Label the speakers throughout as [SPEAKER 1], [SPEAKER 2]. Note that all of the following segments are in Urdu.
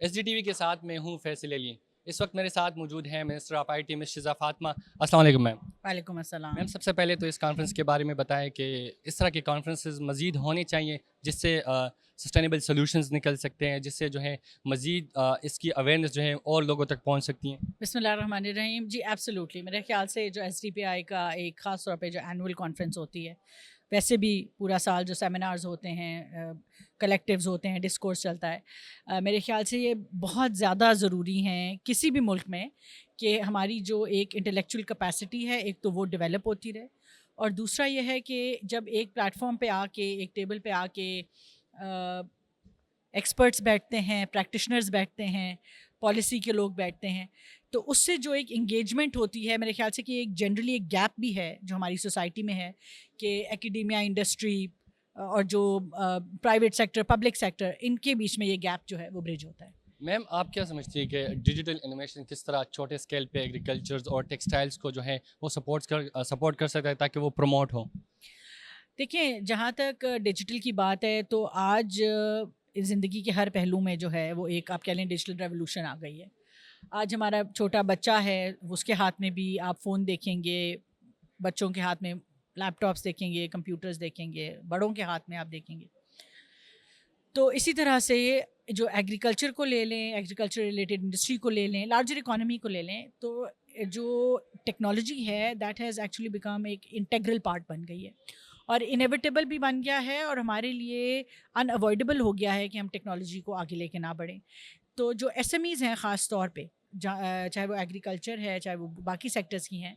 [SPEAKER 1] ایس ڈی ٹی وی کے ساتھ میں ہوں فیصل علی. اس وقت میرے ساتھ موجود ہیں منسٹر آف آئی ٹی مس شزا فاطمہ. السلام علیکم میم.
[SPEAKER 2] وعلیکم السلام.
[SPEAKER 1] میم سب سے پہلے تو اس کانفرنس کے بارے میں بتائیں کہ اس طرح کے کانفرنسز مزید ہونے چاہیے جس سے سسٹینیبل سولوشنز نکل سکتے ہیں، جس سے جو ہے مزید اس کی اویئرنیس جو ہے اور لوگوں تک پہنچ سکتی ہیں.
[SPEAKER 2] بسم اللہ الرحمن الرحیم. جی ایبسلیوٹلی، میرے خیال سے جو ایس ڈی پی آئی کا ایک خاص طور پہ جو اینول کانفرنس ہوتی ہے، ویسے بھی پورا سال جو سیمینارز ہوتے ہیں، کلیکٹیوز ہوتے ہیں، ڈسکورس چلتا ہے، میرے خیال سے یہ بہت زیادہ ضروری ہیں کسی بھی ملک میں کہ ہماری جو ایک انٹلیکچوئل کیپیسٹی ہے ایک تو وہ ڈیولپ ہوتی رہے، اور دوسرا یہ ہے کہ جب ایک پلیٹ فارم پہ آ کے، ایک ٹیبل پہ آ کے ایکسپرٹس بیٹھتے ہیں، پریکٹیشنرز بیٹھتے ہیں، پالیسی کے لوگ بیٹھتے ہیں، تو اس سے جو ایک انگیجمنٹ ہوتی ہے، میرے خیال سے کہ ایک جنرلی ایک گیپ بھی ہے جو ہماری سوسائٹی میں ہے کہ ایکیڈیمیا، انڈسٹری اور جو پرائیویٹ سیکٹر، پبلک سیکٹر، ان کے بیچ میں یہ گیپ جو ہے وہ برج ہوتا ہے.
[SPEAKER 1] میم آپ کیا سمجھتی ہیں کہ ڈیجیٹل انوویشن کس طرح چھوٹے اسکیل پہ ایگریکلچرز اور ٹیکسٹائلز کو جو ہے وہ سپورٹ کر سکتا ہے تاکہ وہ پروموٹ ہوں؟
[SPEAKER 2] دیکھیں، جہاں تک ڈیجیٹل کی بات ہے تو آج زندگی کے ہر پہلو میں جو ہے وہ ایک آپ کہہ لیں ڈیجیٹل ریولوشن آ گئی ہے. آج ہمارا چھوٹا بچہ ہے، اس کے ہاتھ میں بھی آپ فون دیکھیں گے، بچوں کے ہاتھ میں لیپ ٹاپس دیکھیں گے، کمپیوٹرز دیکھیں گے، بڑوں کے ہاتھ میں آپ دیکھیں گے. تو اسی طرح سے جو ایگریکلچر کو لے لیں، ایگریکلچر ریلیٹڈ انڈسٹری کو لے لیں، لارجر اکانومی کو لے لیں، تو جو ٹیکنالوجی ہے دیٹ ہیز ایکچولی بیکم ایک انٹیگرل پارٹ بن گئی ہے، اور انیویٹیبل بھی بن گیا ہے، اور ہمارے لیے ان اوائڈیبل ہو گیا ہے کہ ہم ٹیکنالوجی کو آگے لے کے نہ بڑھیں. تو جو ایس ایم ایز ہیں خاص طور پہ، چاہے وہ ایگریکلچر ہے، چاہے وہ باقی سیکٹرز کی ہیں،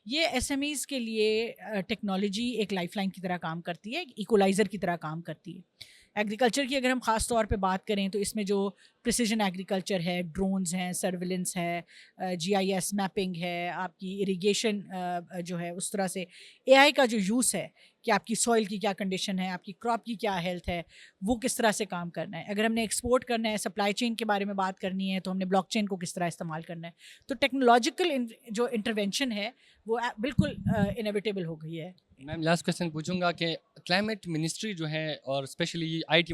[SPEAKER 2] یہ ایس ایم ایز کے لیے ٹیکنالوجی ایک لائف لائن کی طرح کام کرتی ہے، ایک ایکولائزر کی طرح کام کرتی ہے. ایگریکلچر کی اگر ہم خاص طور پہ بات کریں تو اس میں جو پریسیجن ایگریکلچر ہے، ڈرونز ہیں، سرویلنس ہے، جی آئی ایس میپنگ ہے، آپ کی اریگیشن جو ہے، اس طرح سے اے آئی کا جو یوز ہے کہ آپ کی سوئل کی کیا کنڈیشن ہے، آپ کی کراپ کی کیا ہیلتھ ہے، وہ کس طرح سے کام کرنا ہے. اگر ہم نے ایکسپورٹ کرنا ہے، سپلائی چین کے بارے میں بات کرنی ہے، تو ہم نے بلاک چین کو کس طرح استعمال کرنا ہے. تو ٹیکنالوجیکل جو انٹروینشن ہے وہ بالکل انیویٹیبل ہو گئی ہے.
[SPEAKER 1] میم لاسٹ کویشچن پوچھوں گا کہ کلائمیٹ منسٹری جو ہے اور اسپیشلی آئی ٹی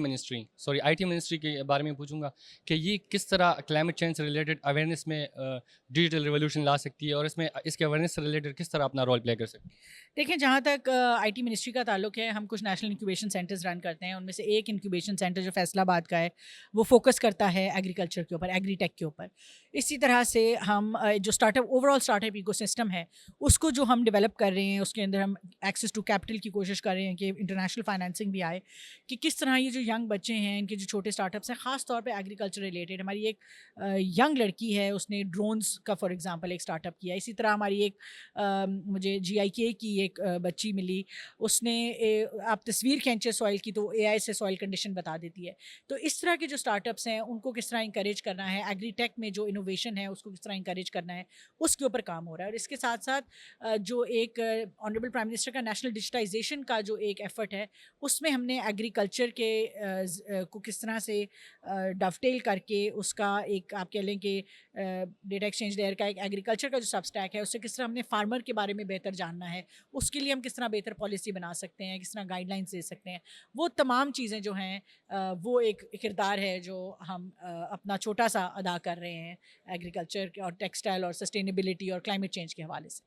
[SPEAKER 1] منسٹری کے بارے میں پوچھوں گا کہ یہ کس طرح کلائمیٹ چینج سے ریلیٹڈ اویئرنیس میں ڈیجیٹل ریولیوشن لا سکتی ہے، اور اس کے اویئرنیس سے ریلیٹڈ کس طرح اپنا رول پلے کر سکتی ہے؟
[SPEAKER 2] دیکھیں، جہاں تک آئی ٹی منسٹری کا تعلق ہے، ہم کچھ نیشنل انکیوبیشن سینٹرز رن کرتے ہیں. ان میں سے ایک انکیوبیشن سینٹر جو فیصل آباد کا ہے وہ فوکس کرتا ہے ایگریکلچر کے اوپر، ایگری ٹیک کے اوپر. اسی طرح سے ہم جو overall startup ecosystem ہے اس کو جو ہم ڈیولپ کر رہے ہیں، اس کے اندر ہم ایکسیس ٹو کیپٹل کی کوشش کر رہے ہیں کہ انٹرنیشنل فائنینسنگ بھی آئے، کہ کس طرح یہ جو ینگ بچے ہیں، ان کے جو چھوٹے اسٹارٹ اپس ہیں، خاص طور پہ ایگریکلچر ریلیٹڈ. ہماری ایک ینگ لڑکی ہے، اس نے ڈرونز کا فار ایگزامپل ایک اسٹارٹ اپ کیا. اسی طرح ہماری ایک مجھے جی آئی کے کی ایک بچی ملی، اس نے آپ تصویر کھینچے سوائل کی تو اے آئی سے سوائل کنڈیشن بتا دیتی ہے. تو اس طرح کے جو اسٹارٹ اپس ہیں ان کو کس طرح انکریج کرنا ہے، ایگری ٹیک میں جو انوویشن ہے اس کو کس طرح انکریج کرنا ہے، اس کے اوپر کام ہو رہا ہے. اور اس کے ساتھ ساتھ جو ایک آنریبل پرائم منسٹر کا نیشنل ڈیجیٹائزیشن کا جو ایک ایفرٹ ہے، اس میں ہم نے ایگریکلچر کے کو کس طرح سے ڈفٹیل کر کے اس کا ایک آپ کہہ لیں کہ ڈیٹا ایکسچینج لیئر کا ایک ایگریکلچر کا جو سب اسٹیک ہے، اس سے کس طرح ہم نے فارمر کے بارے میں بہتر جاننا ہے، اس کے لیے ہم کس طرح بہتر پالیسی بنا سکتے ہیں، کس طرح گائیڈ لائنس دے سکتے ہیں. وہ تمام چیزیں جو ہیں وہ ایک کردار ہے جو ہم اپنا چھوٹا سا ادا کر رہے ہیں ایگریکلچر اور ٹیکسٹائل اور سسٹینیبلٹی اور کلائمیٹ چینج کے حوالے سے.